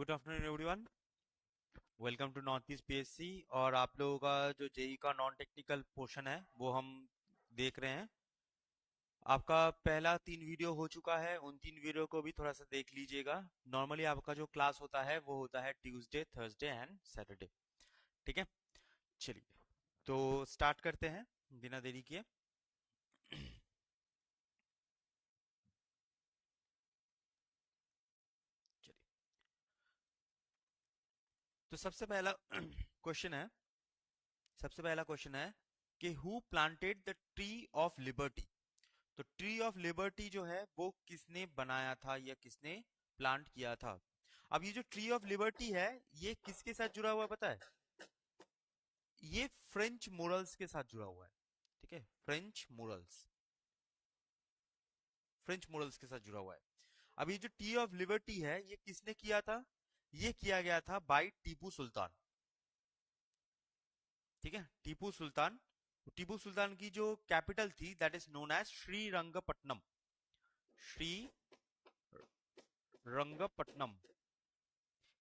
Good afternoon everyone. Welcome to north east PSC. और आप लोगों का जो जेई का नॉन टेक्निकल पोर्शन है वो हम देख रहे हैं। आपका पहला 3 वीडियो हो चुका है, उन 3 वीडियो को भी थोड़ा सा देख लीजिएगा। नॉर्मली आपका जो क्लास होता है वो होता है ट्यूसडे, थर्सडे एंड सैटरडे। ठीक है, चलिए तो स्टार्ट करते हैं बिना देरी किए। चलिए, तो सबसे पहला क्वेश्चन है, कि who planted the tree of liberty. तो ट्री ऑफ लिबर्टी जो है वो किसने बनाया था या किसने प्लांट किया था। अब ये जो ट्री ऑफ लिबर्टी है ये किसके साथ जुड़ा हुआ है पता है? ये फ्रेंच मोरल्स के साथ जुड़ा हुआ है। ठीक है, फ्रेंच मोरल्स के साथ जुड़ा हुआ है। अब ये जो ट्री ऑफ लिबर्टी है ये किसने किया था? ये किया गया था बाय टीपू सुल्तान। ठीक है, टीपू सुल्तान की जो कैपिटल थी that is known as Srirangapatnam.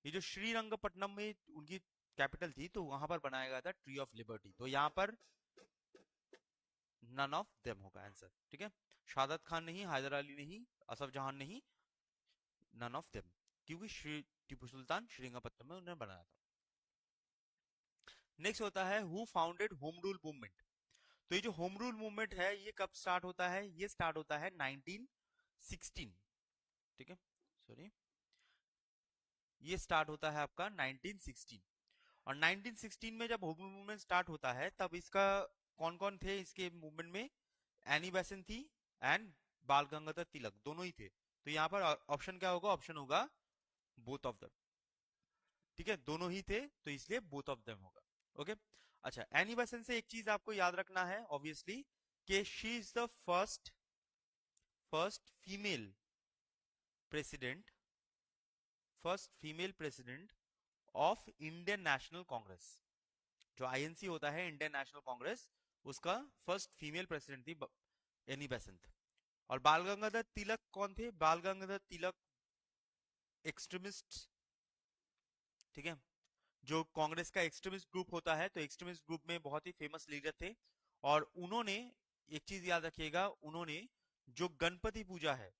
ये जो श्रीरंगपट्टनम में उनकी कैपिटल थी तो वहां पर बनाया गया था ट्री ऑफ लिबर्टी। तो यहाँ पर नन ऑफ देम होगा आंसर। ठीक है, शादत खान नहीं, हैदर अली नहीं, असफ जहान नहीं, नन ऑफ देम, क्योंकि श्री टीपू सुल्तान श्रीरंगपट्टनम में उन्होंने बनाया था। नेक्स्ट होता है who founded home rule movement. तो ये जो होम रूल मूवमेंट है ये कब स्टार्ट होता है? ये स्टार्ट होता है 1916। ठीक है, सॉरी, ये स्टार्ट होता है आपका 1916। और 1916 में जब होम मूवमेंट स्टार्ट होता है तब इसका कौन कौन थे इसके मूवमेंट में? एनी बेसेंट थी एंड बाल गंगाधर तिलक, दोनों ही थे। तो यहाँ पर ऑप्शन क्या होगा? ऑप्शन होगा बोथ ऑफ देम। ठीक है, दोनों ही थे तो इसलिए बोथ ऑफ देम होगा। ओके, अच्छा, एनी बेसेंट से एक चीज आपको याद रखना है ऑब्वियसली, कि she is the first female president of Indian national Congress. जो आईएनसी होता है, इंडियन नेशनल कांग्रेस, उसका फर्स्ट फीमेल प्रेसिडेंट थी एनी बेसेंट। और बाल गंगाधर तिलक कौन थे? बाल गंगाधर तिलक एक्सट्रीमिस्ट। ठीक है, जो कांग्रेस का एक्सट्रीमिस्ट ग्रुप होता है तो एक्सट्रीमिस्ट ग्रुप में बहुत ही फेमस लीडर थे। और उन्होंने, एक चीज याद रखिएगा, उन्होंने जो गणपति पूजा है,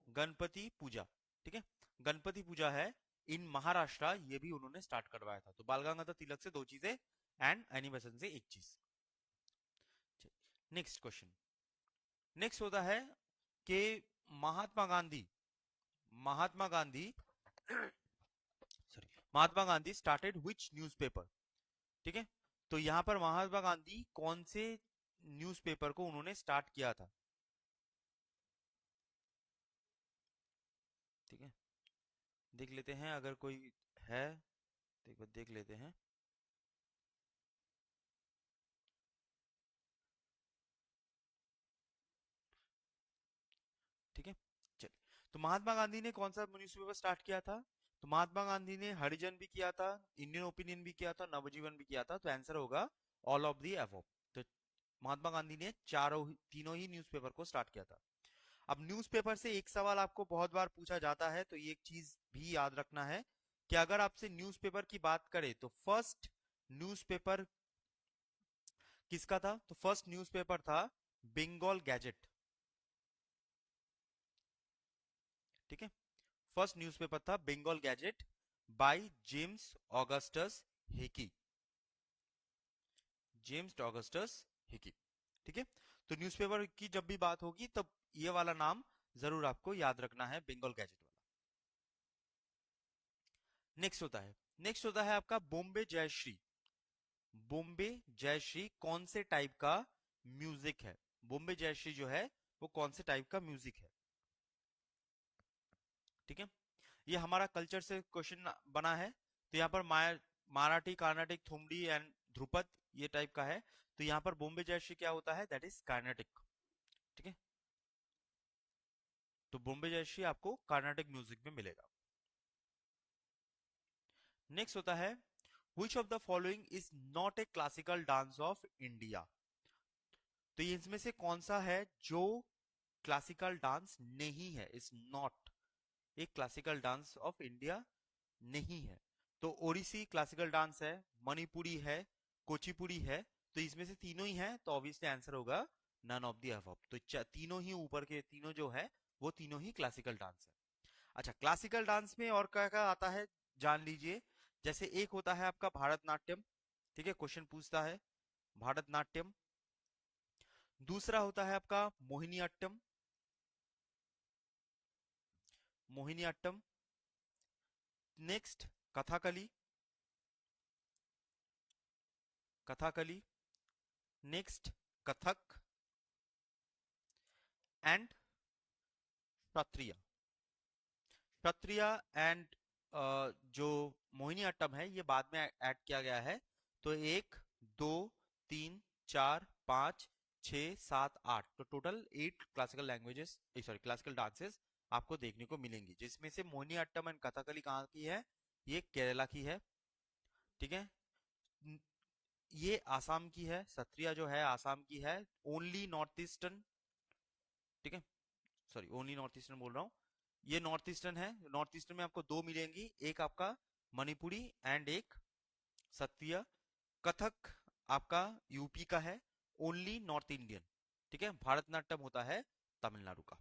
गणपति पूजा, ठीक है, गणपति पूजा है इन महाराष्ट्र, ये भी उन्होंने स्टार्ट करवाया था। तो बाल गंगाधर तिलक से 2 चीजें एंड एनी बेसेंट से एक चीज। नेक्स्ट क्वेश्चन, नेक्स्ट होता है कि Mahatma Gandhi Mahatma Gandhi Mahatma Gandhi started which newspaper. ठीक है, तो यहां पर महात्मा गांधी कौन से न्यूज़पेपर को उन्होंने स्टार्ट किया था? ठीक है, देख लेते हैं अगर कोई है, देखो देख लेते हैं। ठीक है, चलिए, तो महात्मा गांधी ने कौन सा न्यूज़पेपर स्टार्ट किया था? तो महात्मा गांधी ने हरिजन भी किया था, इंडियन ओपिनियन भी किया था, नवजीवन भी किया था। तो आंसर होगा ऑल ऑफ दी अबव। तो महात्मा गांधी ने तीनों ही न्यूज़पेपर को स्टार्ट किया था। अब न्यूज़पेपर से एक सवाल आपको बहुत बार पूछा जाता है, तो ये एक चीज भी याद रखना है कि अगर आपसे न्यूज़पेपर की बात करें तो फर्स्ट न्यूज़पेपर किसका था? तो फर्स्ट न्यूज़पेपर था बंगाल गैजेट। ठीक है, फर्स्ट न्यूज़पेपर था Bengal gazette by Hicky James Augustus Hicky. ठीक है, तो न्यूज़पेपर की जब भी बात होगी तब ये वाला नाम जरूर आपको याद रखना है, बंगाल गैजेट वाला। नेक्स्ट होता है आपका बॉम्बे जयश्री। बॉम्बे जयश्री कौन से टाइप का म्यूजिक है? बॉम्बे जयश्री जो है वो कौन से टाइप का म्यूजिक है? ठीक है, ये हमारा कल्चर से क्वेश्चन बना है। तो यहाँ पर मराठी, कर्नाटिक, थुमडी एंड ध्रुपद ये टाइप का है। तो यहाँ पर बॉम्बे जयश्री क्या होता है? That is Carnatic. ठीक है, तो बॉम्बे जयश्री आपको कर्नाटिक म्यूजिक में मिलेगा। नेक्स्ट होता है which of the following is not a classical dance of India। तो ये इसमें से कौन सा है जो क्लासिकल डांस नहीं है, इज नॉट एक क्लासिकल डांस ऑफ इंडिया नहीं है। तो ओडिसी क्लासिकल डांस है, मणिपुरी है, कुचिपुड़ी है। तो इसमें से तीनों ही है, तो ऑब्वियसली आंसर होगा नन ऑफ द अबव। तो तीनों ही ऊपर के तीनों जो है वो तीनों ही क्लासिकल डांस है। अच्छा, क्लासिकल डांस में और क्या क्या आता है जान लीजिए। जैसे एक होता है आपका भारतनाट्यम, ठीक है, क्वेश्चन पूछता है भारतनाट्यम। दूसरा होता है आपका Mohiniyattam, Mohiniyattam. Next Kathakali, Kathakali. Next Kathak and Sattriya. Sattriya and जो मोहिनीअट्टम है ये बाद में ऐड किया गया है। तो एक, दो, तीन, चार, पाँच, छ, सात, आठ, तो total 8 classical languages, sorry classical dances आपको देखने को मिलेंगी, जिसमें से मोहिनीअट्टम एंड कथकली कहाँ की है? ये केरला की है, ठीक है। न- ये आसाम की है, सत्रिया जो है आसाम की है, ओनली नॉर्थ ईस्टर्न, ठीक है, सॉरी ओनली नॉर्थ ईस्टर्न बोल रहा हूँ। ये नॉर्थ ईस्टर्न है, नॉर्थ ईस्टर्न में आपको दो मिलेंगी, एक आपका मणिपुरी एंड एक सत्रिया। कथक आपका यूपी का है, ओनली नॉर्थ इंडियन, ठीक है। भारतनाट्यम होता है तमिलनाडु का।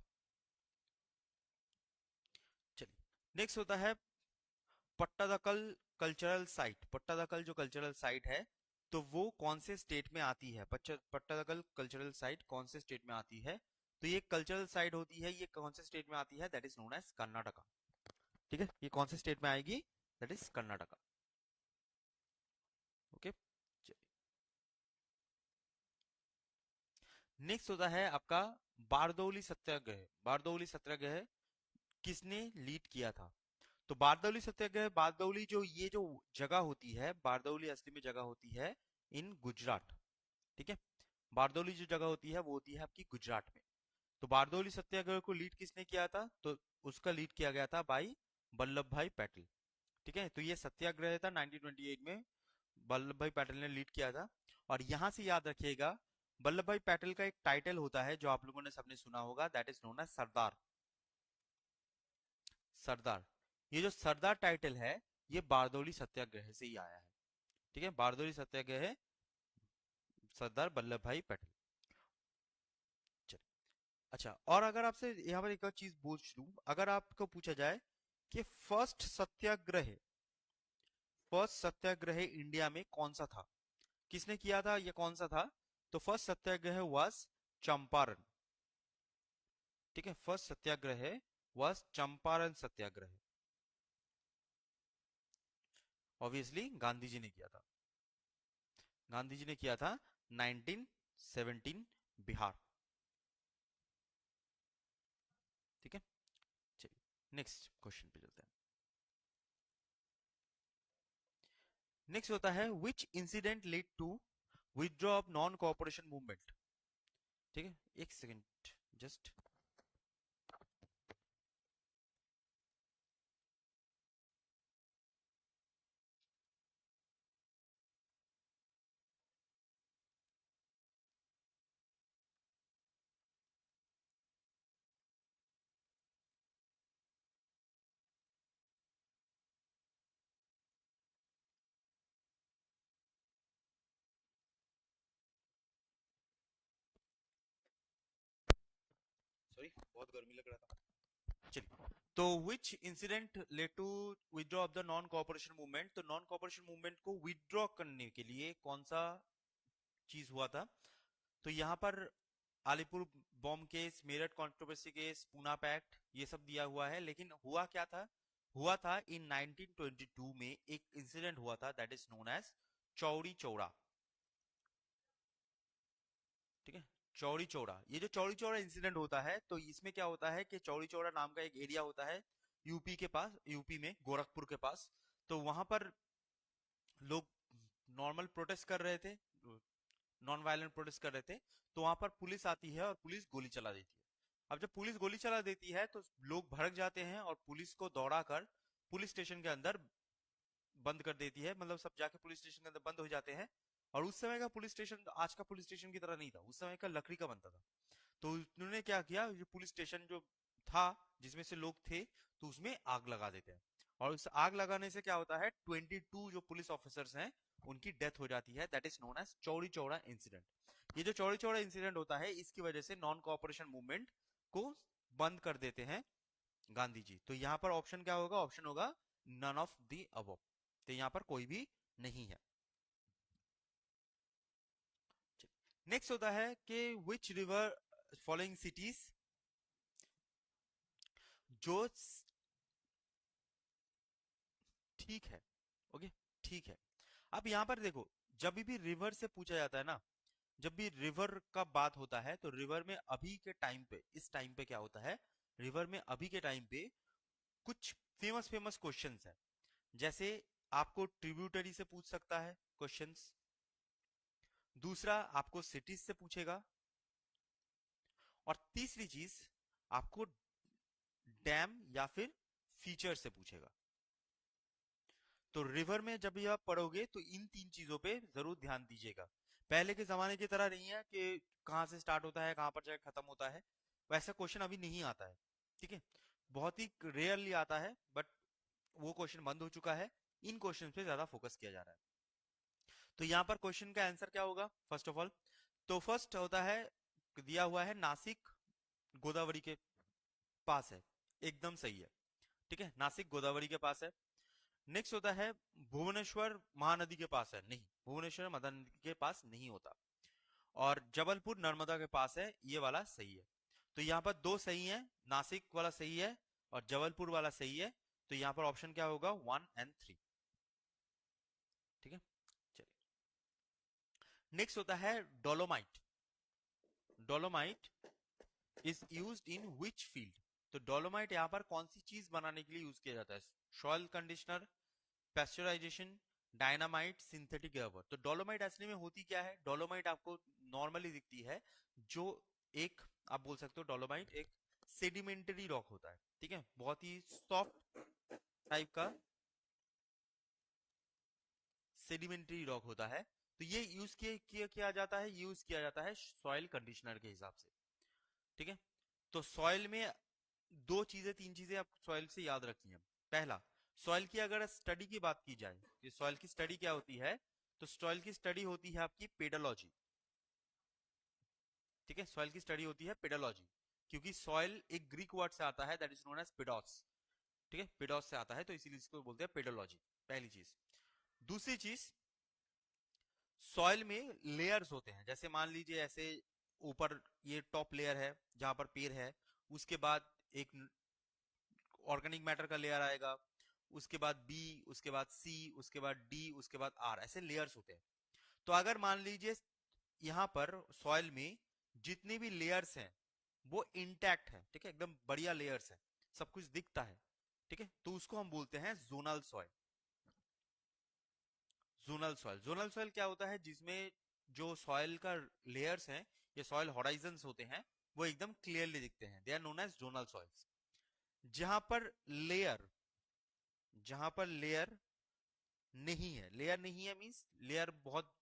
चलिए, नेक्स्ट होता है पट्टादकल कल्चरल साइट। पट्टादकल जो कल्चरल साइट है तो वो कौन से स्टेट में आती है? पट्टादकल कल्चरल साइट कौन से स्टेट में आती है? तो ये कल्चरल साइट होती है, ये कौन से स्टेट में आती है? That is known as Karnataka, ठीक है। ये कौन से स्टेट में आएगी? That is Karnataka, okay. Next होता है आपका बारदौली सत्याग्रह। बारदौली सत्याग्रह किसने लीड किया था? तो बारदौली सत्याग्रह, बारदौली जो ये जो जगह होती है, बारदौली असली में जगह होती है इन गुजरात, ठीक है। बारदौली जो जगह होती है वो होती है आपकी गुजरात में। तो बारदौली सत्याग्रह को लीड किसने किया था? तो उसका लीड किया गया था भाई वल्लभ भाई पटेल, ठीक है। तो ये सत्याग्रह था 1928 में, वल्लभ भाई पटेल ने लीड किया था। और यहां से याद रखिएगा, वल्लभ भाई पटेल का एक टाइटल होता है जो आप लोगों ने सबने सुना होगा, दैट इज नोन एज सरदार। सरदार, ये जो सरदार टाइटल है ये बारदौली सत्याग्रह से ही आया है, ठीक है। बारदौली सत्याग्रह, सरदार वल्लभ भाई पटेल। चलिए, अच्छा, और अगर आपसे यहाँ पर एक और चीज पूछ लूं, अगर आपको पूछा जाए कि फर्स्ट सत्याग्रह इंडिया में कौन सा था, किसने किया था, ये कौन सा था? तो फर्स्ट सत्याग्रह वाज चंपारण, ठीक है। First satyagraha was Champaran satyagraha, obviously Gandhi ji ने किया था। गांधी जी ने किया था 1917 बिहार, ठीक है। चलिए नेक्स्ट क्वेश्चन पे चलते हैं। नेक्स्ट होता है which incident lead to withdraw of non cooperation movement, ठीक है। एक सेकंड जस्ट। सॉरी, बहुत गर्मी लग रहा था। चलिए, तो which incident led to withdraw of the non cooperation movement? तो नॉन कोऑपरेशन मूवमेंट को विथड्रॉ करने के लिए कौन सा चीज हुआ था? तो यहाँ पर Alipur bomb case, Meerut controversy case, Poona pact, ये सब दिया हुआ है। लेकिन हुआ क्या था? हुआ था इन 1922 में एक इंसिडेंट हुआ था, दैट इज नोन एज चौड़ी चौड़ा, ठीक है। चौड़ी चौड़ा, ये जो चौड़ी चौड़ा इंसिडेंट होता है, तो इसमें क्या होता है कि चौड़ी चौड़ा नाम का एक एरिया होता है यूपी के पास, यूपी में गोरखपुर के पास। तो वहां पर लोग नॉर्मल प्रोटेस्ट कर रहे थे, नॉन वायलेंट प्रोटेस्ट कर रहे थे। तो वहां पर पुलिस आती है और पुलिस गोली चला देती है। अब जब पुलिस गोली चला देती है तो लोग भड़क जाते हैं और पुलिस को दौड़ा कर पुलिस स्टेशन के अंदर बंद कर देती है, मतलब सब जाके पुलिस स्टेशन के अंदर बंद हो जाते हैं। और उस समय का पुलिस स्टेशन आज का पुलिस स्टेशन की तरह नहीं था, उस समय का लकड़ी का बनता था। तो उन्होंने क्या किया, जो पुलिस स्टेशन जो था जिसमें से लोग थे, तो उसमें आग लगा देते हैं। और उस आग लगाने से क्या होता है, 22 जो पुलिस ऑफिसर्स हैं उनकी डेथ हो जाती है। That is known as Chauri Chaura incident. ये जो चौरी चौरा इंसिडेंट होता है, इसकी वजह से नॉन कोऑपरेशन मूवमेंट को बंद कर देते हैं गांधी जी। तो यहाँ पर ऑप्शन क्या होगा, ऑप्शन होगा नन ऑफ द अबव। तो यहाँ पर कोई भी नहीं है। नेक्स्ट होता है कि विच रिवर फॉलोइंग सिटीज जो ठीक है, ओके ठीक है। अब यहाँ पर देखो, जब भी रिवर से पूछा जाता है ना, जब भी रिवर का बात होता है, तो रिवर में अभी के टाइम पे, इस टाइम पे क्या होता है, रिवर में अभी के टाइम पे कुछ फेमस फेमस क्वेश्चंस हैं। जैसे आपको ट्रिब्यूटरी से पूछ सकता है क्वेश्चंस, दूसरा आपको सिटीज से पूछेगा, और तीसरी चीज आपको डैम या फिर फीचर से पूछेगा। तो रिवर में जब भी आप पढ़ोगे तो इन तीन चीजों पे जरूर ध्यान दीजिएगा। पहले के जमाने की तरह नहीं है कि कहाँ से स्टार्ट होता है कहाँ पर जाकर खत्म होता है, वैसा क्वेश्चन अभी नहीं आता है। ठीक है, बहुत ही रेयरली आता है, बट वो क्वेश्चन बंद हो चुका है। इन क्वेश्चन पे ज्यादा फोकस किया जा रहा है। तो यहाँ पर क्वेश्चन का आंसर क्या होगा, फर्स्ट ऑफ ऑल, तो फर्स्ट होता है, दिया हुआ है नासिक गोदावरी के पास है, एकदम सही है। ठीक है, नासिक गोदावरी के पास है। नेक्स्ट होता है भुवनेश्वर महानदी के पास है, नहीं, भुवनेश्वर मदन नदी के पास नहीं होता। और जबलपुर नर्मदा के पास है, ये वाला सही है। तो यहाँ पर दो सही है, नासिक वाला सही है और जबलपुर वाला सही है। तो यहाँ पर ऑप्शन क्या होगा, 1 और 3। ठीक है, चलिए। नेक्स्ट होता है dolomite. Dolomite is used in which field. तो डोलोमाइट यहाँ पर कौन सी चीज बनाने के लिए यूज किया जाता है, soil conditioner, pasteurisation, dynamite, synthetic rubber. तो डोलोमाइट असली में होती क्या है, डोलोमाइट आपको नॉर्मली दिखती है, जो एक, आप बोल सकते हो डोलोमाइट एक सेडिमेंटरी रॉक होता है। ठीक है, बहुत ही सॉफ्ट टाइप का सेडिमेंटरी रॉक होता है। तो ये यूज किया जाता है, यूज किया जाता है सॉइल कंडीशनर के हिसाब से। ठीक है, तो सॉइल में दो चीजें तीन चीजें आप सॉइल से याद रखनी है। पहला, सॉइल की अगर स्टडी की बात की जाए, कि सॉइल की स्टडी क्या होती है, तो सॉइल की स्टडी होती है आपकी पेडोलॉजी। ठीक है, सॉइल की स्टडी होती है पेडोलॉजी, क्योंकि सॉइल एक ग्रीक वर्ड से आता है, दैट इज नोन एज पेडोस। ठीक है, पेडोस से आता है, तो इसीलिए इसको बोलते हैं पेडोलॉजी, पहली चीज। दूसरी चीज, सॉइल में लेयर्स होते हैं, जैसे मान लीजिए ऐसे ऊपर ये टॉप लेयर है जहां पर पेड़ है, उसके बाद एक ऑर्गेनिक मैटर का लेयर आएगा, उसके बाद बी, उसके बाद सी, उसके बाद डी, उसके बाद आर, ऐसे लेयर्स होते हैं। तो अगर मान लीजिए यहाँ पर सॉइल में जितने भी लेयर्स हैं वो इंटैक्ट है, ठीक है, एकदम बढ़िया लेयर्स है, सब कुछ दिखता है, ठीक है, तो उसको हम बोलते हैं zonal soil. Zonal soil, zonal soil क्या होता है, जिसमें जो सॉइल का लेयर्स हैं, ये सॉइल हॉराइजन्स होते हैं, वो एकदम क्लियरली दिखते हैं, they are known as zonal soils. जहां पर लेयर, जहां पर लेयर नहीं है, लेयर नहीं है मींस लेयर बहुत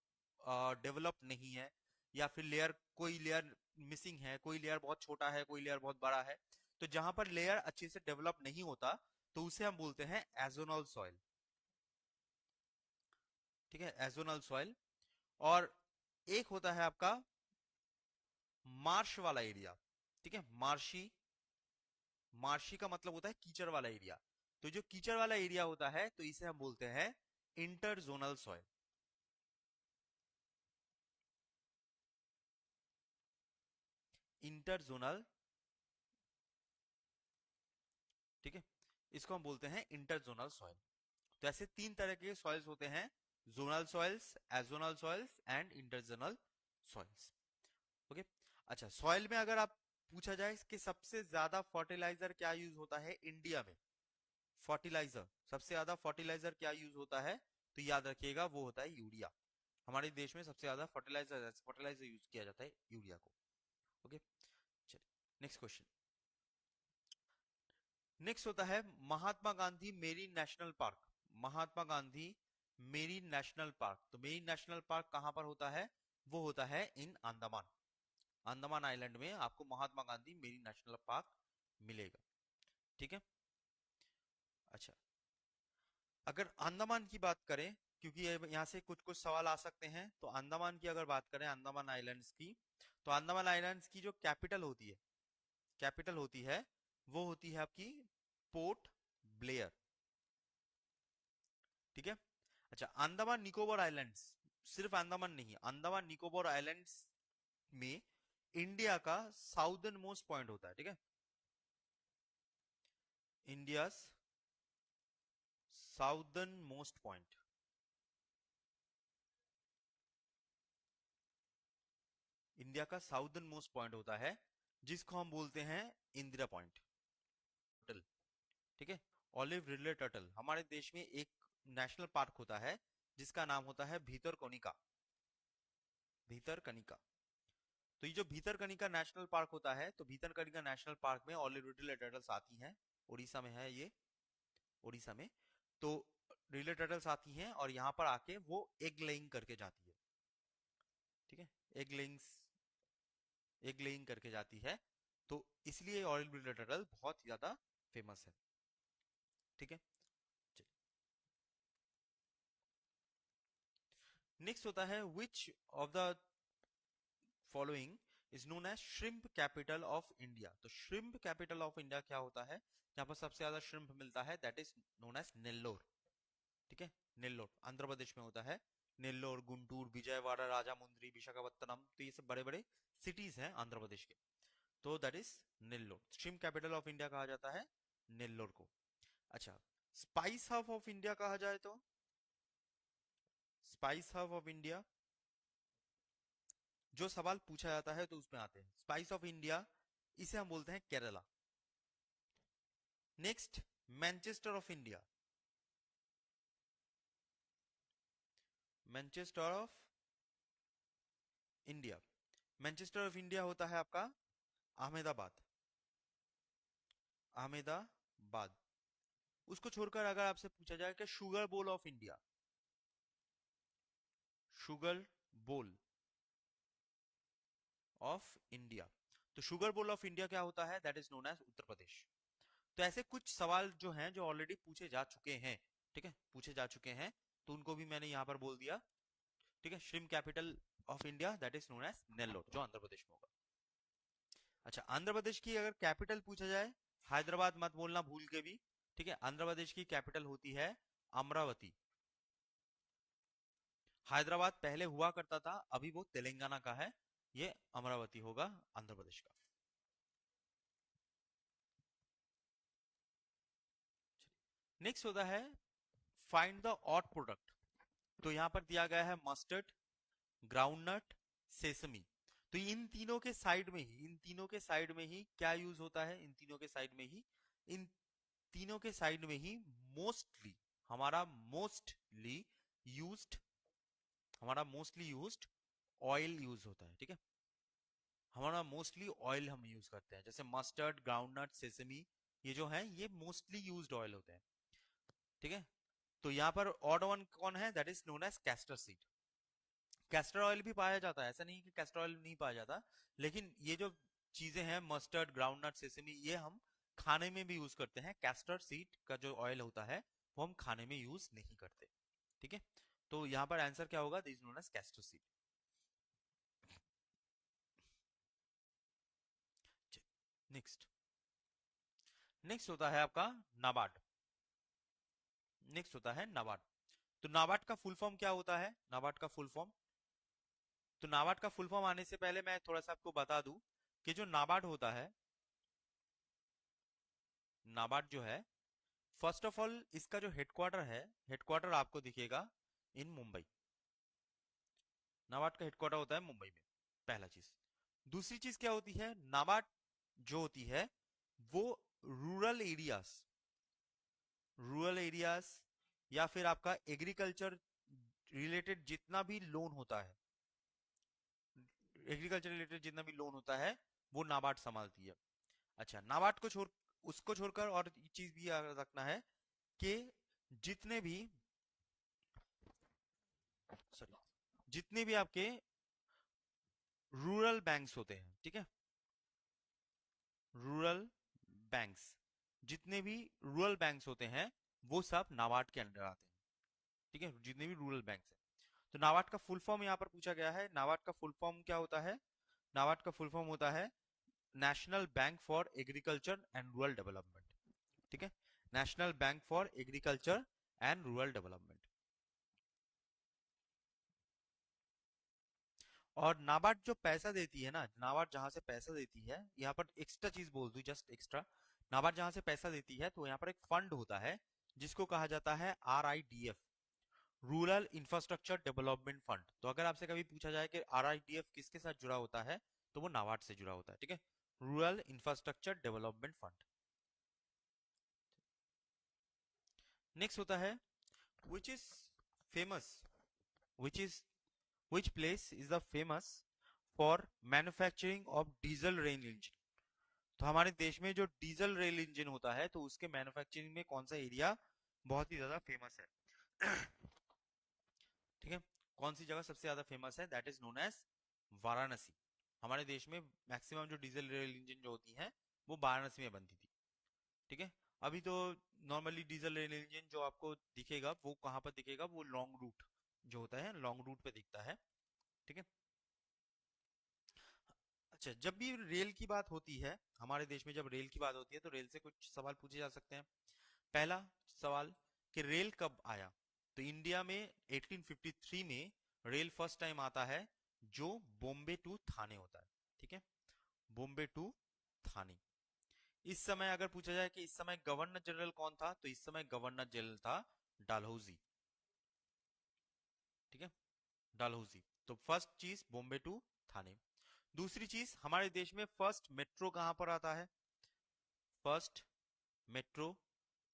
डेवलप नहीं है, या फिर लेयर, कोई लेयर मिसिंग है, कोई लेयर बहुत छोटा है, कोई लेयर बहुत बड़ा है। तो जहां पर लेयर अच्छे से डेवलप नहीं होता, तो उसे हम बोलते हैं एजोनल सॉइल। ठीक है, एजोनल सॉइल। और एक होता है आपका मार्श वाला एरिया। ठीक है, मार्शी, मार्शी का मतलब होता है कीचड़ वाला एरिया। तो जो कीचड़ वाला एरिया होता है, तो इसे हम बोलते हैं इंटरजोनल सॉइल। इंटरजोनल, ठीक है, इसको हम बोलते हैं इंटरजोनल सॉइल। तो ऐसे तीन तरह के सॉइल्स होते हैं, zonal soils, azonal soils and interzonal soils. Okay, अच्छा, सॉइल में अगर आप पूछा जाए कि सबसे ज्यादा फर्टिलाइजर क्या यूज होता है इंडिया में, फर्टिलाइजर, सबसे ज्यादा फर्टिलाइजर क्या यूज होता है, तो याद रखिएगा वो होता है यूरिया। हमारे देश में सबसे ज्यादा फर्टिलाइजर फर्टिलाइजर यूज किया जाता है यूरिया को। ओके, चलिए, नेक्स्ट क्वेश्चन। नेक्स्ट होता है महात्मा गांधी मेरी नेशनल पार्क। महात्मा गांधी मेरी नेशनल पार्क, तो मेरी नेशनल पार्क कहां पर होता है, वो होता है इन अंडमान। अंडमान आइलैंड में आपको महात्मा गांधी मेरी नेशनल पार्क मिलेगा। ठीक है। अच्छा, अगर अंडमान की बात करें, क्योंकि यहाँ से कुछ कुछ सवाल आ सकते हैं, तो अंडमान की अगर बात करें, अंडमान आइलैंड्स की, तो अंडमान आइलैंड्स की जो कैपिटल होती है, कैपिटल होती है, वो होती है आपकी पोर्ट ब्लेयर। ठीक है। अच्छा, अंडमान निकोबार आइलैंड्स, सिर्फ अंडमान नहीं, अंडमान निकोबार आइलैंड्स में इंडिया का साउदर्न मोस्ट पॉइंट होता है। ठीक है, India southern most point, India का साउदर्न मोस्ट पॉइंट होता है, जिसको हम बोलते हैं इंदिरा पॉइंट। ठीक है, ऑलिव रिडले टर्टल, हमारे देश में एक नेशनल पार्क होता है जिसका नाम होता है भीतरकनिका, भीतरकनिका। तो ये जो भीतरकनिका नेशनल पार्क होता है, तो भीतरकनिका नेशनल पार्क में ऑलिव रिडले टर्टल्स आती हैं, उड़ीसा में है ये, उड़ीसा में। तो रिडले टर्टल्स आती हैं और यहाँ पर आके वो एग लेइंग करके जाती है। ठीक है, एग लेइंग्स, एग लेइंग करके जाती है, तो इसलिए ऑलिव रिडले टर्टल बहुत ही ज्यादा फेमस है। ठीक है, नेक्स्ट होता है which of the following is known as shrimp capital of India. तो श्रिम्प कैपिटल ऑफ इंडिया क्या होता है, जहां पर सबसे ज्यादा श्रिम्प मिलता है, that is known as Nellore. ठीक है, नेल्लोर आंध्र प्रदेश में होता है। नेल्लोर, गुंटूर, विजयवाड़ा, राजामुंद्री, विशाखापत्तनम, तो ये सब बड़े बड़े सिटीज हैं आंध्र प्रदेश के, तो that is Nellore. Shrimp capital of India कहा जाता है नेल्लोर को। अच्छा, स्पाइस हब ऑफ इंडिया कहा जाए तो, स्पाइस हब ऑफ इंडिया जो सवाल पूछा जाता है तो उसमें आते हैं, स्पाइस ऑफ इंडिया, इसे हम बोलते हैं Kerala. Next, Manchester of India, Manchester of India, Manchester of India होता है आपका अहमदाबाद, अहमदाबाद। उसको छोड़कर अगर आपसे पूछा जाए कि sugar bowl of India, sugar bowl of India, तो शुगर बोल ऑफ इंडिया क्या होता है, that is known as Uttar Pradesh. तो ऐसे कुछ सवाल जो हैं जो ऑलरेडी पूछे जा चुके हैं, ठीक है, पूछे जा चुके हैं, तो उनको भी मैंने यहाँ पर बोल दिया। ठीक है, shrimp capital of India that is known as Nellore, जो आंध्र प्रदेश में होगा। अच्छा, आंध्र प्रदेश की अगर कैपिटल पूछा जाए, हैदराबाद मत बोलना भूल के भी। ठीक है, आंध्र प्रदेश की कैपिटल होती है अमरावती। हैदराबाद पहले हुआ करता था, अभी वो तेलंगाना का है, ये अमरावती होगा आंध्र प्रदेश का। नेक्स्ट होता है फाइंड द ऑड प्रोडक्ट। तो यहां पर दिया गया है मस्टर्ड, ग्राउंडनट, सेसमी। तो इन तीनों के साइड में ही, इन तीनों के साइड में ही क्या यूज होता है, इन तीनों के साइड में ही, इन तीनों के साइड में ही मोस्टली हमारा मोस्टली यूज्ड, हमारा मोस्टली यूज्ड ऑयल यूज होता है। ठीक है, हमारा मोस्टली ऑयल हम यूज करते हैं, जैसे मस्टर्ड, ग्राउंडनट, सेसमी, ये जो है ये मोस्टली यूज्ड ऑयल होते हैं। ठीक है, तो यहाँ पर ऑड वन कौन है, that is known as castor seed. Castor oil भी पाया जाता है, ऐसा नहीं कि कैस्टर ऑयल नहीं पाया जाता, लेकिन ये जो चीजें हैं मस्टर्ड, ग्राउंडनट, सेसमी, ये हम खाने में भी यूज करते हैं। कैस्टर सीड का जो ऑयल होता है वो हम खाने में यूज नहीं करते। ठीक है, तो यहाँ पर आंसर क्या होगा, this known as castor seed. Next, next होता है आपका नाबार्ड। नेक्स्ट होता है नाबार्ड। तो नाबार्ड का फुल फॉर्म क्या होता है, नाबार्ड का फुल फॉर्म, तो नाबार्ड का फुल फॉर्म आने से पहले मैं थोड़ा सा आपको बता दूं कि जो नाबार्ड होता है, नाबार्ड जो है, फर्स्ट ऑफ ऑल इसका जो हेडक्वार्टर है, हेडक्वार्टर आपको दिखेगा इन मुंबई। नाबार्ड का हेडक्वार्टर होता है मुंबई में, पहला चीज। दूसरी चीज क्या होती है, नाबार्ड जो होती है वो रूरल एरियाज, रूरल एरियाज या फिर आपका एग्रीकल्चर रिलेटेड जितना भी लोन होता है, एग्रीकल्चर रिलेटेड जितना भी लोन होता है वो नाबार्ड संभालती है। अच्छा, नाबार्ड को छोड़, उसको छोड़कर और चीज भी याद रखना है कि जितने भी, सॉरी, जितने भी आपके रूरल बैंक्स होते हैं, ठीक है, रूरल बैंक्स, जितने भी रूरल बैंक्स होते हैं वो सब नाबार्ड के अंडर आते हैं। ठीक है, जितने भी रूरल बैंक्स हैं। तो नाबार्ड का फुल फॉर्म यहाँ पर पूछा गया है। नाबार्ड का फुल फॉर्म क्या होता है? नाबार्ड का फुल फॉर्म होता है national bank for agriculture and rural development. ठीक है, national bank for agriculture and rural development. और नाबार्ड जो पैसा देती है ना, नाबार्ड जहां से पैसा देती है, यहाँ पर एक्स्ट्रा चीज बोल दूं, जस्ट एक्स्ट्रा, नाबार्ड जहां से पैसा देती है तो यहाँ पर एक फंड होता है जिसको कहा जाता है RIDF, rural infrastructure development fund. तो अगर आपसे कभी पूछा जाए कि RIDF किसके साथ जुड़ा होता है, तो वो नाबार्ड से जुड़ा होता है। ठीक है, rural infrastructure development fund. Next होता है which is famous, which is which place is the famous for manufacturing of diesel rail engine। तो हमारे देश में जो डीजल रेल इंजन होता है तो उसके मैन्युफैक्चरिंग में कौन सा एरिया बहुत ही ज्यादा फेमस है? ठीक है, कौन सी जगह सबसे ज्यादा फेमस है? That is known as Varanasi. हमारे देश में मैक्सिमम जो डीजल रेल इंजन जो होती हैं वो वाराणसी में बनती थी। ठीक है, अभी तो नॉर्मली डीजल रेल इंजन जो आपको दिखेगा वो कहाँ पर दिखेगा? वो लॉन्ग रूट जो होता है, लॉन्ग रूट पे दिखता है। ठीक है, अच्छा, जब भी रेल की बात होती है हमारे देश में, जब रेल की बात होती है तो रेल से कुछ सवाल पूछे जा सकते हैं। पहला सवाल कि रेल कब आया? तो इंडिया में 1853 में रेल फर्स्ट टाइम आता है, जो बॉम्बे टू थाने होता है। ठीक है, बॉम्बे टू थाने। इस समय अगर पूछा जाए कि इस समय गवर्नर जनरल कौन था, तो इस समय गवर्नर जनरल था डालहौजी। ठीक है, डालहौजी। तो फर्स्ट चीज बॉम्बे टू थाने। दूसरी चीज, हमारे देश में फर्स्ट मेट्रो कहां पर आता है? फर्स्ट मेट्रो,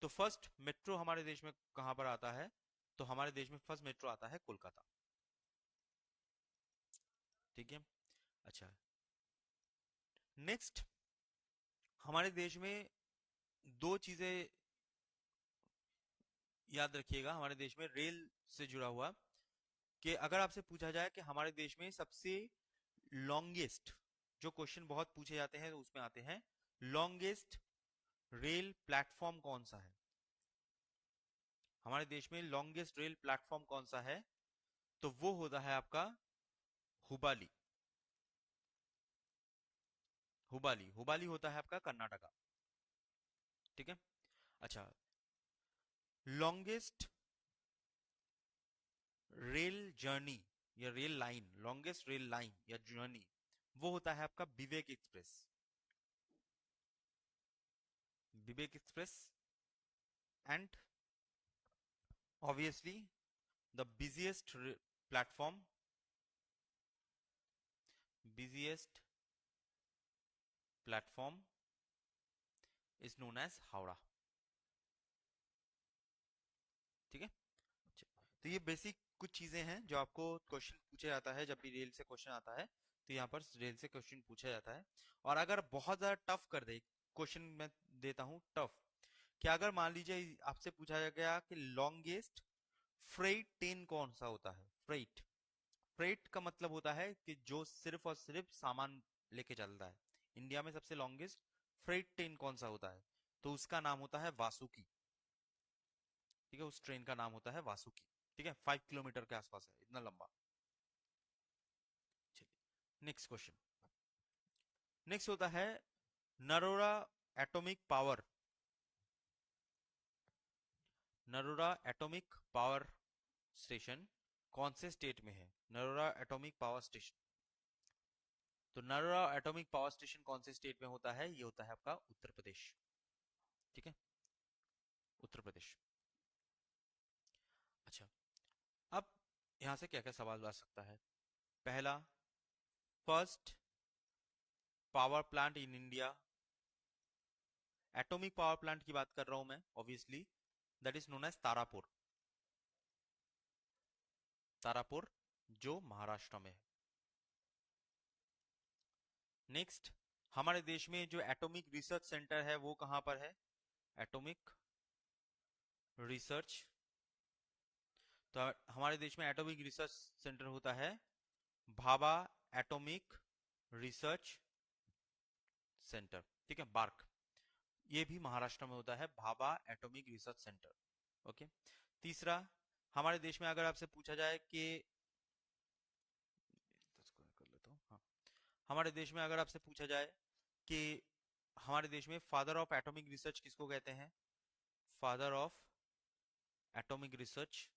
तो फर्स्ट मेट्रो हमारे देश में कहां पर आता है? तो हमारे देश में फर्स्ट मेट्रो आता है कोलकाता। ठीक है, अच्छा, नेक्स्ट, हमारे देश में दो चीजें याद रखिएगा हमारे देश में रेल से जुड़ा हुआ, कि अगर आपसे पूछा जाए कि हमारे देश में सबसे लॉन्गेस्ट, जो क्वेश्चन बहुत पूछे जाते हैं तो उसमें आते हैं, लॉन्गेस्ट रेल प्लेटफॉर्म कौन सा है? हमारे देश में लॉन्गेस्ट रेल प्लेटफॉर्म कौन सा है? तो वो होता है आपका हुबाली। हुबाली, हुबाली होता है आपका कर्नाटका। ठीक है, अच्छा, लॉन्गेस्ट रेल जर्नी या rail line, longest rail line या जर्नी, वो होता है आपका Vivek express. Vivek express, and obviously the busiest platform, busiest platform is known as Howrah. ठीक है, तो ये बेसिक कुछ चीजें हैं जो आपको क्वेश्चन पूछा जाता है, जब भी रेल से क्वेश्चन आता है तो यहाँ पर रेल से क्वेश्चन पूछा जाता है। और अगर बहुत ज्यादा टफ कर दे क्वेश्चन, मैं देता हूँ टफ, कि अगर मान लीजिए आपसे पूछा गया कि लॉन्गेस्ट फ्रेट ट्रेन कौन सा होता है? फ्रेट, फ्रेट का मतलब होता है कि जो सिर्फ और सिर्फ सामान लेके चलता है। इंडिया में सबसे लॉन्गेस्ट फ्रेट ट्रेन कौन सा होता है? तो उसका नाम होता है वासुकी। ठीक है, उस ट्रेन का नाम होता है वासुकी। ठीक है, 5 किलोमीटर के आसपास है, इतना लंबा। चलिए, नेक्स्ट क्वेश्चन। नेक्स्ट होता है Narora atomic power, Narora atomic power station कौन से स्टेट में है? नरोरा एटॉमिक पावर स्टेशन, तो नरोरा एटॉमिक पावर स्टेशन कौन से स्टेट में होता है? ये होता है आपका उत्तर प्रदेश। ठीक है, उत्तर प्रदेश। अच्छा, अब यहां से क्या क्या सवाल आ सकता है? पहला, first power plant in India, atomic power plant की बात कर रहा हूं मैं obviously, that is known as Tarapur. Tarapur जो महाराष्ट्र में है। नेक्स्ट, हमारे देश में जो एटॉमिक रिसर्च सेंटर है वो कहां पर है? एटॉमिक रिसर्च, तो हमारे देश में एटॉमिक रिसर्च सेंटर होता है भाभा एटॉमिक रिसर्च सेंटर। ठीक है, बार्क, ये भी महाराष्ट्र में होता है, Bhabha atomic research centre. Okay. तीसरा, हमारे देश में अगर आपसे पूछा जाए कि कर लेता हूँ, हाँ, हमारे देश में अगर आपसे पूछा जाए कि हमारे देश में फादर ऑफ एटॉमिक रिसर्च किसको कहते हैं? Father of atomic research,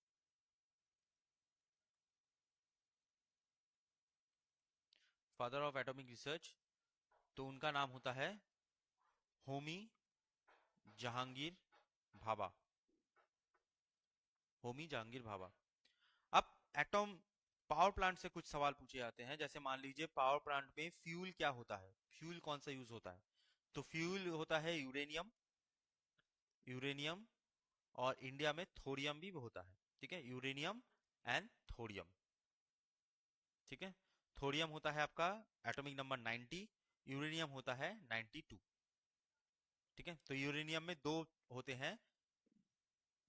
father of atomic research, तो उनका नाम होता है होमी जहांगीर भाभा। होमी जहांगीर भाभा। अब एटॉम पावर प्लांट से कुछ सवाल पूछे जाते हैं, जैसे मान लीजिए पावर प्लांट में फ्यूल क्या होता है, फ्यूल कौन सा यूज होता है? तो फ्यूल होता है यूरेनियम, यूरेनियम, और इंडिया में थोरियम भी होता है। ठीक है, यूरेनियम एंड थोरियम। ठीक है, थोरियम होता है आपका एटॉमिक नंबर 90, यूरेनियम होता है 92। ठीक है, तो यूरेनियम में दो होते हैं,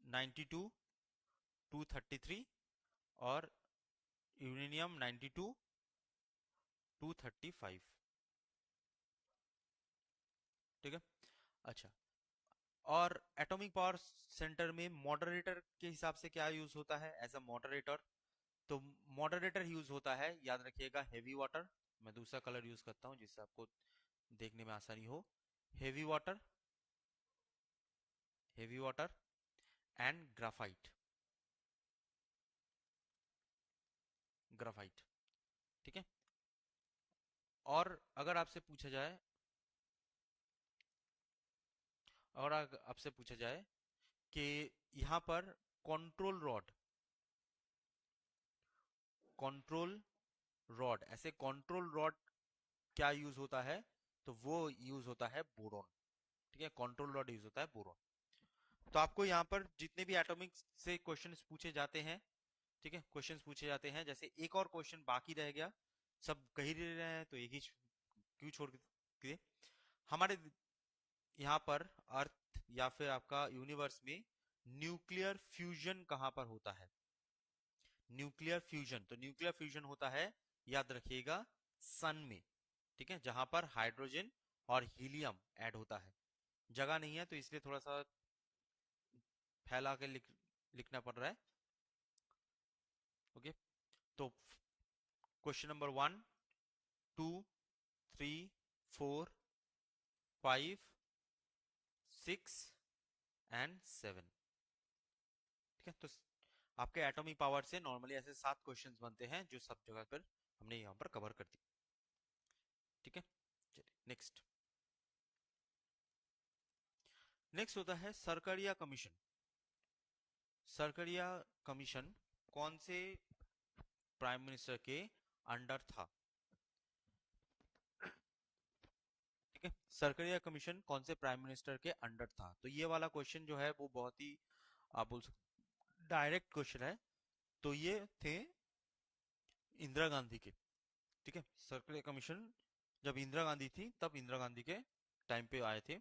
92, 233, और यूरेनियम 92, 235। ठीक है, अच्छा। और एटॉमिक पावर सेंटर में मॉडरेटर के हिसाब से क्या यूज होता है एज अ मॉडरेटर? तो मॉडरेटर यूज होता है, याद रखिएगा, हेवी वाटर। मैं दूसरा कलर यूज करता हूं जिससे आपको देखने में आसानी हो। Heavy water, heavy water and graphite, graphite. ठीक है, और अगर आपसे पूछा जाए, और आपसे पूछा जाए कि यहाँ पर कंट्रोल रॉड, कंट्रोल रॉड, ऐसे कंट्रोल रॉड क्या यूज होता है? तो वो यूज होता है बोरॉन। ठीक है, कंट्रोल रॉड यूज होता है बोरॉन। तो आपको यहाँ पर जितने भी एटॉमिक से क्वेश्चंस पूछे जाते हैं, ठीक है, क्वेश्चंस पूछे जाते हैं, जैसे एक और क्वेश्चन बाकी रह गया, सब कह ही रहे हैं तो एक ही क्यों छोड़ के? हमारे यहाँ पर अर्थ या फिर आपका यूनिवर्स में न्यूक्लियर फ्यूजन कहाँ पर होता है? न्यूक्लियर फ्यूजन, तो न्यूक्लियर फ्यूजन होता है, याद रखिएगा, सन में। ठीक है, जहां पर हाइड्रोजन और हीलियम ऐड होता है। जगह नहीं है तो इसलिए थोड़ा सा फैला के लिखना पड़ रहा है। ओके, तो क्वेश्चन नंबर 1, 2, 3, 4, 5, 6 एंड 7। ठीक है, तो आपके एटॉमिक पावर से नॉर्मली ऐसे 7 क्वेश्चंस बनते हैं जो सब जगह पर हमने यहाँ पर कवर कर दी। ठीक है, चलिए नेक्स्ट। नेक्स्ट होता है सरकरिया कमीशन। सरकरिया कमीशन कौन से प्राइम मिनिस्टर के अंडर था? ठीक है, सरकरिया कमीशन कौन से प्राइम मिनिस्टर के अंडर था? तो ये वाला क्वेश्चन जो है वो बहुत ही, आप बोल सकते, डायरेक्ट क्वेश्चन है। तो ये थे इंदिरा गांधी के। ठीक है, सर्कुलर कमीशन जब इंदिरा गांधी थी तब इंदिरा गांधी के टाइम पे आए थे।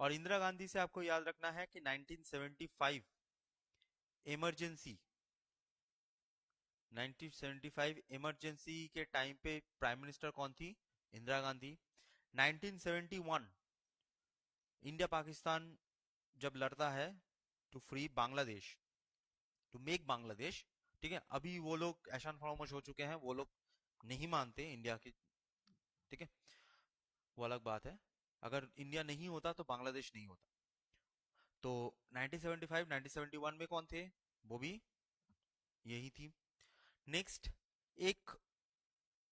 और इंदिरा गांधी से आपको याद रखना है कि 1975 इमरजेंसी, 1975 इमरजेंसी के टाइम पे प्राइम मिनिस्टर कौन थी? इंदिरा गांधी। 1971 इंडिया पाकिस्तान जब लड़ता है to free Bangladesh, to make Bangladesh, ठीक है, अभी वो लोग ऐशान फरामोश हो चुके हैं, वो लोग नहीं मानते इंडिया की। ठीक है, वो अलग बात है, अगर इंडिया नहीं होता तो बांग्लादेश नहीं होता। तो 1975 1971 में कौन थे? वो भी यही थी। नेक्स्ट, एक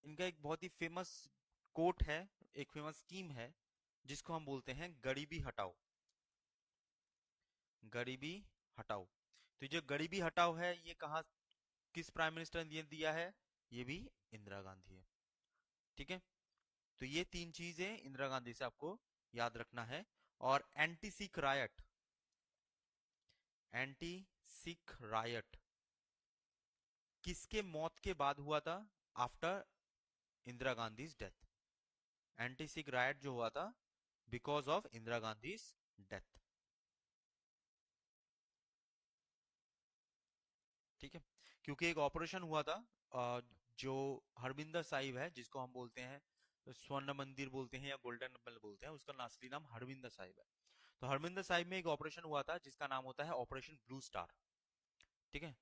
इनका एक बहुत ही फेमस कोट है, एक फेमस स्कीम है, जिसको हम बोलते हैं गरीबी हटाओ, गरीबी हटाओ। तो जो गरीबी हटाओ है ये कहाँ, किस प्राइम मिनिस्टर ने दिया है? ये भी इंदिरा गांधी है। ठीक है, तो ये तीन चीजें इंदिरा गांधी से आपको याद रखना है। और anti Sikh riot, anti Sikh riot किसके मौत के बाद हुआ था? After Indira Gandhi death. Anti Sikh riot जो हुआ था because of Indira Gandhi death. ठीक है, क्योंकि एक ऑपरेशन हुआ था, जो हरमिंदर साहिब है, जिसको हम बोलते हैं स्वर्ण मंदिर बोलते हैं या गोल्डन टेम्पल बोलते हैं, उसका असली नाम हरमिंदर साहिब है। तो हरमिंदर साहिब में एक ऑपरेशन हुआ था जिसका नाम होता है ऑपरेशन ब्लू स्टार। ठीक है,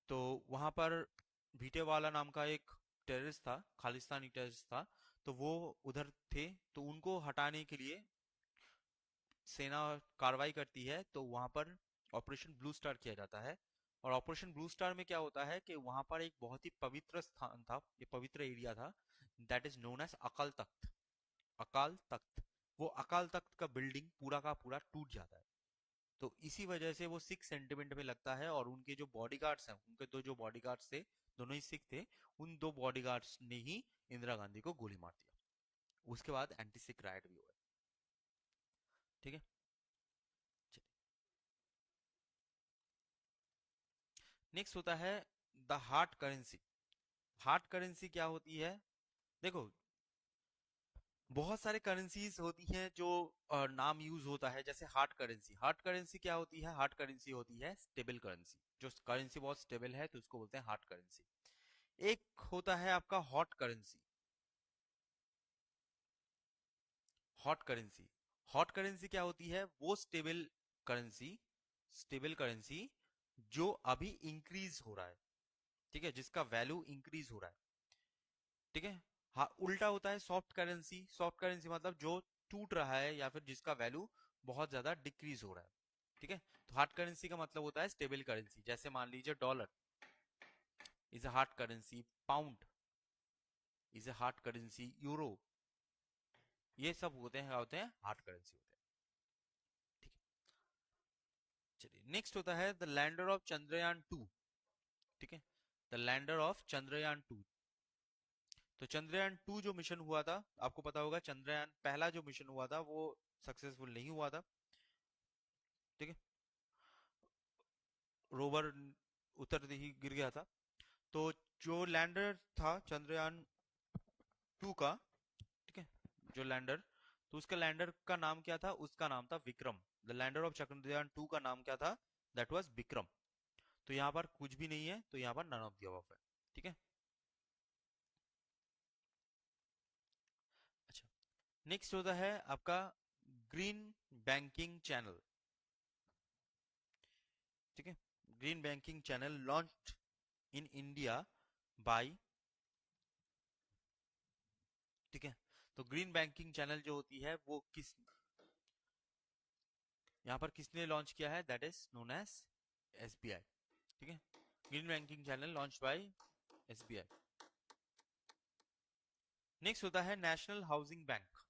तो वहां पर भीटेवाला नाम का एक टेररिस्ट था, खालिस्तानी टेररिस्ट था, तो वो उधर थे, तो उनको हटाने के लिए सेना कार्रवाई करती है, तो वहां पर ऑपरेशन ब्लू स्टार किया जाता है। और ऑपरेशन ब्लू स्टार में क्या होता है कि वहां पर एक बहुत ही पवित्र स्थान था, ये पवित्र एरिया था, that is known as Akal Takht. Akal Takht, वो अकाल तख्त का बिल्डिंग पूरा का पूरा टूट जाता है। तो इसी वजह से वो सिख सेंटिमेंट में लगता है, और उनके जो बॉडीगार्ड्स हैं, उनके दो जो बॉडीगार्ड्स थे, दोनों ही सिख थे, उन दो बॉडीगार्ड्स ने ही इंदिरा गांधी को गोली मार दिया। उसके बाद एंटी सिख राइट भी हुआ। ठीक है, नेक्स्ट होता है the heart currency. Heart currency क्या होती है? देखो, बहुत सारे करेंसीज होती हैं जो नाम यूज होता है, जैसे हार्ट करेंसी। हार्ट करेंसी क्या होती है? हार्ट करेंसी होती है स्टेबल करेंसी, जो करेंसी बहुत स्टेबल है, तो उसको बोलते हैं हार्ट करेंसी। एक होता है आपका hot currency. Hot currency, hot currency क्या होती है? वो करेंसी स्टेबल करेंसी जो अभी इंक्रीज हो रहा है। ठीक है, जिसका वैल्यू इंक्रीज हो रहा है। ठीक है, हाँ, उल्टा होता है सॉफ्ट करेंसी। सॉफ्ट करेंसी मतलब जो टूट रहा है या फिर जिसका वैल्यू बहुत ज्यादा डिक्रीज हो रहा है। ठीक है, तो हार्ड करेंसी का मतलब होता है स्टेबल करेंसी। जैसे मान लीजिए dollar is a hard currency, pound is a hard currency, euro, ये सब होते हैं हार्ड करेंसी होते हैं। ठीक है, चलिए नेक्स्ट होता है द लैंडर ऑफ चंद्रयान 2। ठीक है, द लैंडर ऑफ चंद्रयान 2। तो चंद्रयान 2 जो मिशन हुआ था, आपको पता होगा चंद्रयान पहला जो मिशन हुआ था वो सक्सेसफुल नहीं हुआ था। ठीक है, रोवर उतरते ही गिर गया था। तो जो लैंडर था चंद्रयान 2 का, ठीक है, जो लैंडर, तो उसका लैंडर का नाम क्या था? उसका नाम था Vikram. The lender of Chandrayaan 2 का नाम क्या था? That was Vikram. तो यहाँ पर कुछ भी नहीं है, तो यहाँ पर नन ऑफ द अबव है। ठीक है, अच्छा, नेक्स्ट होता है आपका ग्रीन बैंकिंग चैनल। ठीक है, green banking channel launch in India by, ठीक है, तो ग्रीन बैंकिंग चैनल जो होती है वो किस, यहाँ पर किसने लॉन्च किया है? That is known as SBI. ठीक है, green banking channel launch by SBI. Next होता है नेशनल हाउसिंग बैंक।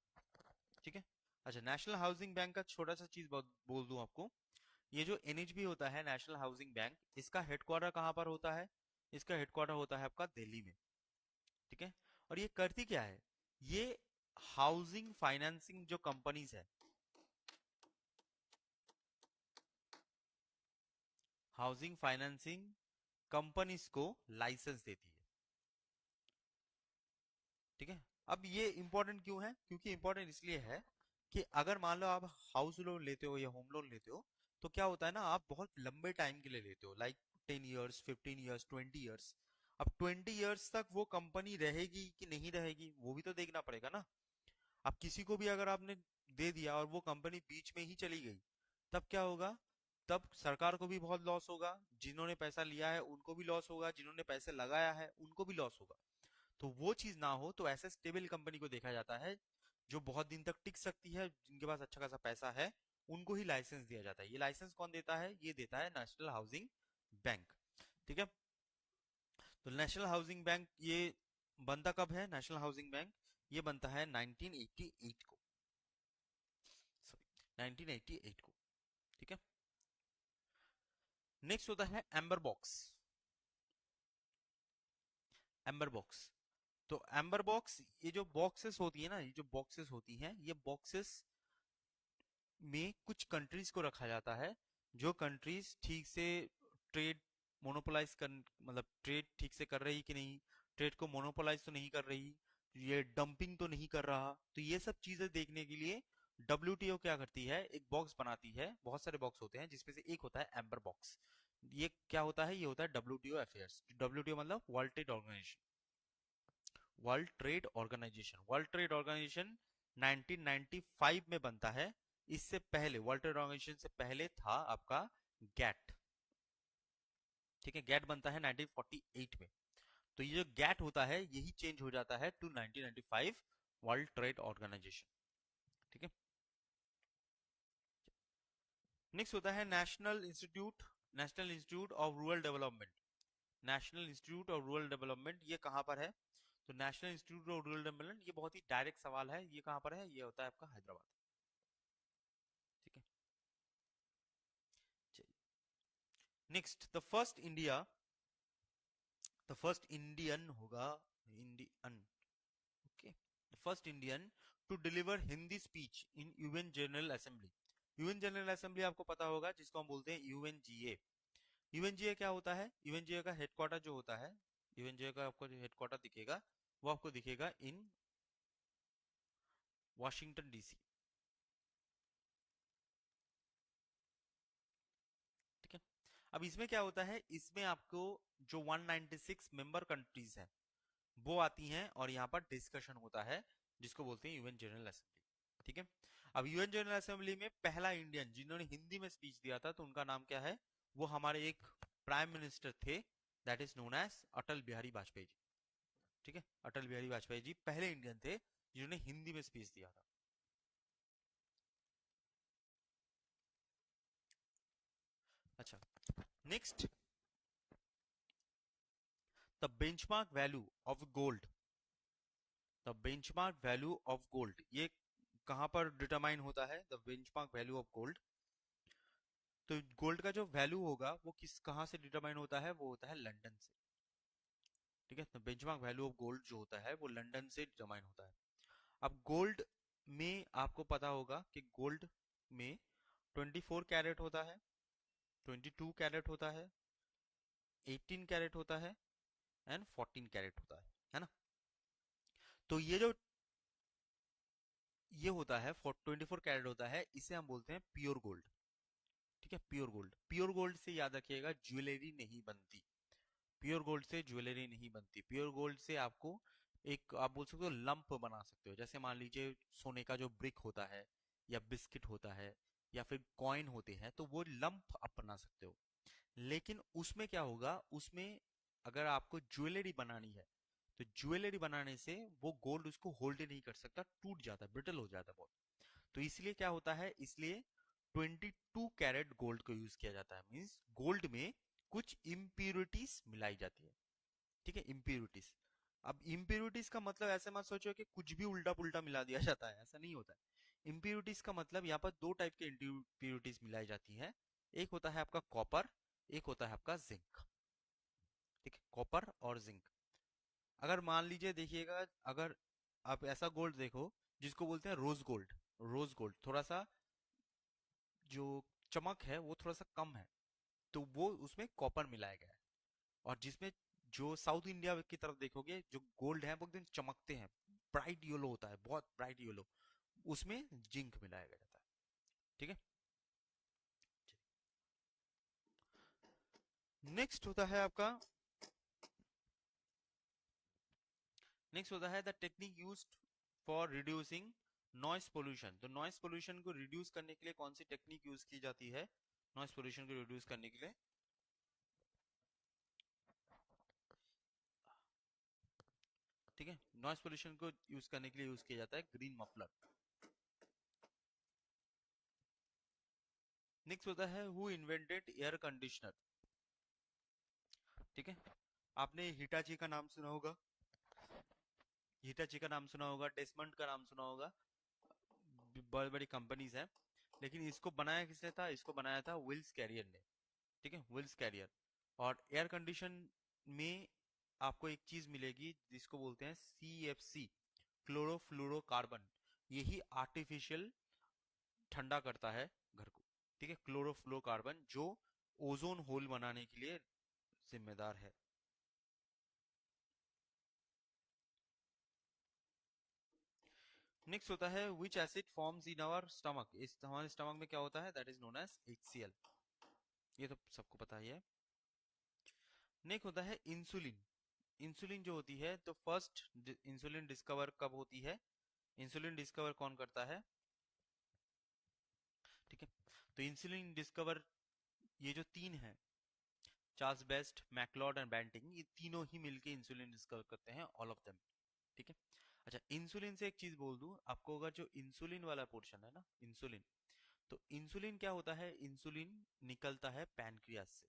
ठीक है, अच्छा, नेशनल हाउसिंग बैंक का छोटा सा चीज बोल दूं आपको। ये जो एनएचबी होता है, नेशनल हाउसिंग बैंक, इसका हेडक्वार्टर कहाँ पर होता है? इसका हेडक्वार्टर होता है आपका दिल्ली में। ठीक है, और ये करती क्या है? ये हाउसिंग फाइनेंसिंग जो कंपनीज है, हाउसिंग फाइनेंसिंग कंपनीज को लाइसेंस देती है। ठीक है, अब ये इंपॉर्टेंट क्यों है? क्योंकि इंपॉर्टेंट इसलिए है कि अगर मान लो आप हाउस लोन लेते हो या होम लोन लेते हो, तो क्या होता है ना, आप बहुत लंबे टाइम के लिए लेते हो, लाइक 10 ईयर्स, 15 ईयर्स, 20 ईयर्स। अब 20 ईयर्स तक वो कंपनी रहेगी कि नहीं रहेगी, वो भी तो देखना पड़ेगा ना। अब किसी को भी अगर आपने दे दिया और वो कंपनी बीच में ही चली गई, तब क्या होगा? तब सरकार को भी बहुत लॉस होगा, जिन्होंने पैसा लिया है उनको भी लॉस होगा, जिन्होंने पैसे लगाया है उनको भी लॉस होगा। तो वो चीज ना हो, तो ऐसे स्टेबल कंपनी को देखा जाता है जो बहुत दिन तक टिक सकती है, जिनके पास अच्छा खासा पैसा है, उनको ही लाइसेंस दिया जाता है। ये लाइसेंस कौन देता है? ये देता है नेशनल हाउसिंग बैंक। ठीक है, तो नेशनल हाउसिंग बैंक ये बनता कब है? नेशनल हाउसिंग बैंक ये बनता है 1988 को, सॉरी, 1988 को। ठीक है, नेक्स्ट होता है एम्बर बॉक्स। एम्बर बॉक्स, तो एम्बर बॉक्स, ये जो बॉक्सेस होती है ना, ये जो बॉक्सेस होती हैं, ये बॉक्सेस में कुछ कंट्रीज को रखा जाता है, जो कंट्रीज ठीक से ट्रेड मोनोपोलाइज कर, मतलब ट्रेड ठीक से कर रही कि नहीं, ट्रेड को मोनोपोलाइज तो नहीं कर रही, ये डंपिंग तो नहीं कर रहा। तो ये सब चीजें देखने के लिए डब्ल्यूटीओ क्या करती है? एक बॉक्स बनाती है, बहुत सारे बॉक्स होते हैं जिसमें से एक होता है एम्बर बॉक्स। ये क्या होता है? ये होता है डब्ल्यूटीओ अफेयर्स। डब्ल्यूटीओ मतलब World Trade Organization. World Trade Organization 1995 में बनता है, इससे पहले वर्ल्ड ट्रेड ऑर्गेनाइजेशन से पहले था आपका गैट। ठीक है, गैट बनता है 1948 में। तो ये जो गैट होता है यही चेंज हो जाता है टू 1995 वर्ल्ड ट्रेड ऑर्गेनाइजेशन। ठीक है, नेक्स्ट होता है national institute of rural development. National institute of rural development ये कहाँ पर है? तो national institute of rural development, ये बहुत ही डायरेक्ट सवाल है, ये कहाँ पर है? ये होता है आपका हैदराबाद। ठीक है, नेक्स्ट द फर्स्ट इंडियन होगा, Indian, okay, the first Indian to deliver Hindi speech in UN General Assembly. UN General Assembly आपको पता होगा, जिसको हम बोलते हैं यूएनजीए। यूएनजीए क्या होता है? यूएनजीए का हेडक्वार्टर जो होता है, यूएनजीए का आपको जो हेडक्वार्टर दिखेगा वो आपको दिखेगा इन वॉशिंगटन डीसी। ठीक है, अब इसमें क्या होता है, इसमें आपको जो 196 मेंबर कंट्रीज हैं वो आती हैं और यहाँ पर डिस्कशन होता है, जिसको बोलते हैं यूएन जनरल असेंबली। ठीक है, अब यूएन जनरल असेंबली में पहला इंडियन जिन्होंने हिंदी में स्पीच दिया था, तो उनका नाम क्या है? वो हमारे एक प्राइम मिनिस्टर थे, that is known as Atal Bihari Vajpayee ji. ठीक है, अटल बिहारी वाजपेयी जी पहले इंडियन थे जिन्होंने हिंदी में स्पीच दिया था। अच्छा, next, the benchmark value of gold. The benchmark value of gold ये कहां पर डिटरमाइन होता है? The benchmark value of gold, तो गोल्ड का जो वैल्यू होगा वो कहां से डिटरमाइन होता है? वो होता है लंदन से। ठीक है, तो बेंचमार्क वैल्यू ऑफ गोल्ड जो होता है वो लंदन से डिटरमाइन होता है। अब गोल्ड में आपको पता होगा कि गोल्ड में 24 कैरेट होता है, 22 कैरेट होता है, 18 कैरेट होता है एंड 14 कैरेट होता है ना? तो ये होता है 24 कैरेट होता है, इसे हम बोलते हैं प्योर गोल्ड। ठीक है, प्योर गोल्ड। प्योर गोल्ड से याद रखिएगा ज्वेलरी नहीं बनती, प्योर गोल्ड से ज्वेलरी नहीं बनती। प्योर गोल्ड से आपको एक, आप बोल सकते हो लंप बना सकते हो, जैसे मान लीजिए सोने का जो ब्रिक होता है या बिस्किट होता है या फिर कॉइन होते हैं, तो वो लंप आप बना सकते हो। लेकिन उसमें क्या होगा, उसमें अगर आपको ज्वेलरी बनानी है तो ज्वेलरी बनाने से वो गोल्ड उसको होल्ड ही नहीं कर सकता, टूट जाता है, ब्रिटल हो जाता है बहुत। तो इसलिए क्या होता है, इसलिए 22 कैरेट गोल्ड को यूज किया जाता है। मींस गोल्ड में कुछ इम्प्यूरिटीज मिलाई जाती है। ठीक है, इम्प्यूरिटीज। अब इम्प्यूरिटीज का मतलब ऐसे मत सोचो कि कुछ भी उल्टा पुल्टा मिला दिया जाता है, ऐसा नहीं होता है। इम्प्यूरिटीज का मतलब यहाँ पर दो टाइप के इम्प्यूरिटीज मिलाई जाती है। एक होता है आपका कॉपर, एक होता है आपका जिंक। ठीक है, कॉपर और जिंक। अगर मान लीजिए देखिएगा, अगर आप ऐसा गोल्ड देखो जिसको बोलते हैं रोज गोल्ड, रोज गोल्ड थोड़ा सा जो चमक है वो थोड़ा सा कम है, तो वो उसमें कॉपर मिलाया गया है। और जिसमें जो साउथ इंडिया की तरफ देखोगे जो गोल्ड है वो एकदम चमकते हैं, ब्राइट येलो होता है, बहुत ब्राइट येलो, उसमें जिंक मिलाया गया जाता है। ठीक है, नेक्स्ट होता है आपका, नेक्स्ट होता है the technique used for reducing noise pollution. तो नॉइस पोल्यूशन को रिड्यूस करने के लिए कौन सी टेक्निक यूज की जाती है? नॉइस पोल्यूशन को रिड्यूस करने के लिए, ठीक है, नॉइस पोल्यूशन को यूज करने के लिए यूज किया जाता है ग्रीन मफलर। नेक्स्ट होता है हु इन्वेंटेड एयर कंडीशनर। ठीक है, आपने हिटाची का नाम सुना होगा, हिटाची का नाम सुना होगा, डेसमंड का नाम सुना होगा, बड़ी बड़ी कंपनीज हैं। लेकिन इसको बनाया किसने था? इसको बनाया था विल्स कैरियर ने। ठीक है, विल्स कैरियर। और एयर कंडीशन में आपको एक चीज मिलेगी जिसको बोलते हैं CFC, क्लोरोफ्लोरोकार्बन। यही आर्टिफिशियल ठंडा करता है घर को। ठीक है, क्लोरोफ्लोरोकार्बन जो ओजोन होल बनाने के लिए जिम्मेदार है। नेक्स्ट होता है which acid forms in our stomach. इस हमारे स्टमक में क्या होता है? That is known as HCl। ये तो सबको पता ही है। नेक्स्ट होता है इंसुलिन। इंसुलिन जो होती है, तो फर्स्ट इंसुलिन डिस्कवर कब होती है? इंसुलिन डिस्कवर कौन करता है? ठीक है। तो इंसुलिन डिस्कवर, ये जो तीन है, Charles Best, Macleod and Banting, ये तीनों ही मिलके इंसुलिन डिस्कवर करते हैं, ऑल ऑफ देम। ठीक है। अच्छा, इंसुलिन से एक चीज बोल दूं आपको, अगर जो इंसुलिन वाला पोर्शन है ना, इंसुलिन, तो इंसुलिन क्या होता है, इंसुलिन निकलता है पैनक्रियास से,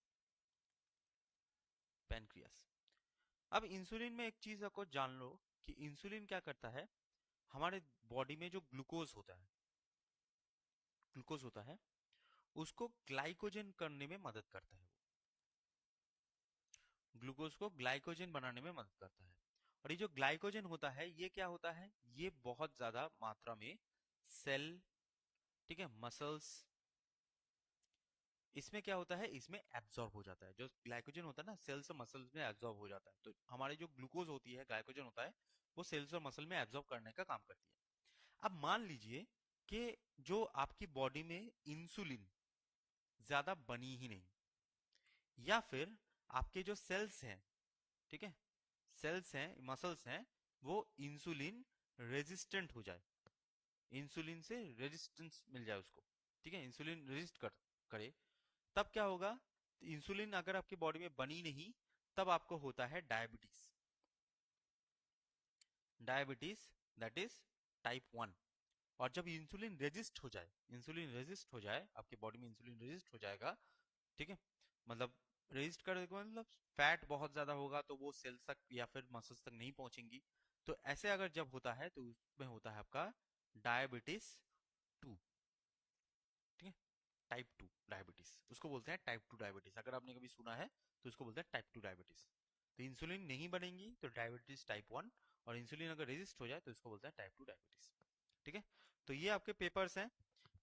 पैनक्रियास। अब इंसुलिन में एक चीज आपको जान लो कि इंसुलिन क्या करता है, हमारे बॉडी में जो ग्लूकोज होता है, ग्लूकोज होता है, उसको ग्लाइकोजन करने में मदद करता है, ग्लूकोज को ग्लाइकोजन बनाने में मदद करता है। और ये जो ग्लाइकोजन होता है, ये क्या होता है, ये बहुत ज्यादा मात्रा में सेल, ठीक है, मसल्स, इसमें क्या होता है, इसमें एब्जॉर्ब हो जाता है। जो ग्लाइकोजन होता है ना, सेल्स और मसल्स में एब्जॉर्ब हो जाता है। तो हमारी जो ग्लूकोज होती है, ग्लाइकोजन होता है, वो सेल्स और मसल में एब्जॉर्ब करने का काम करती है। अब मान लीजिए कि जो आपकी बॉडी में इंसुलिन ज्यादा बनी ही नहीं, या फिर आपके जो सेल्स हैं, ठीक है, सेल्स हैं, मसल्स हैं, वो इंसुलिन रेजिस्टेंट हो जाए, इंसुलिन से रेजिस्टेंस मिल जाए उसको, ठीक है, इंसुलिन रेजिस्ट करे, तब क्या होगा, इंसुलिन अगर आपकी बॉडी में बनी नहीं, तब आपको होता है diabetes, diabetes, that is type 1। और जब इंसुलिन रेजिस्ट हो जाए, इंसुलिन रेजिस्ट हो जाए, आपकी बॉडी में इंसुलिन रेजिस्ट हो जाएगा, ठीक है, मतलब रेजिस्ट कर देगा, मतलब फैट बहुत ज्यादा होगा तो वो सेल्स तक या फिर मसल्स तक नहीं पहुंचेंगी। तो ऐसे अगर जब होता है तो उसमें होता है आपका डायबिटीज 2, ठीक है, टाइप 2 डायबिटीज, उसको बोलते हैं टाइप 2 डायबिटीज। अगर आपने कभी सुना है तो उसको बोलते हैं टाइप 2 डायबिटीज। तो इंसुलिन नहीं बनेगी तो डायबिटीज टाइप 1, और इंसुलिन अगर रेजिस्ट हो जाए तो इसको बोलते हैं टाइप 2 डायबिटीज। ठीक है। तो ये आपके पेपर्स हैं।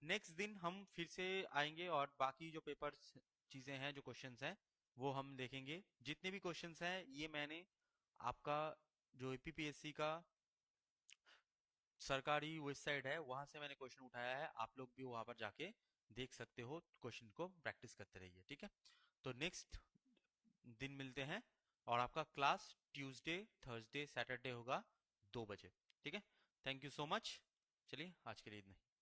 नेक्स्ट दिन हम फिर से आएंगे और बाकी जो पेपर्स चीजें हैं, जो क्वेश्चंस हैं, वो हम देखेंगे। जितने भी क्वेश्चंस हैं ये मैंने आपका जो एपीपीएससी का सरकारी वेबसाइट है वहां से मैंने क्वेश्चन उठाया है, आप लोग भी वहां पर जाके देख सकते हो, क्वेश्चन को प्रैक्टिस करते रहिए। ठीक है। तो नेक्स्ट दिन मिलते हैं, और आपका क्लास ट्यूसडे, थर्सडे, सैटरडे होगा 2 बजे। ठीक है। Thank you so much. चलिए आज के लिए इतना ही।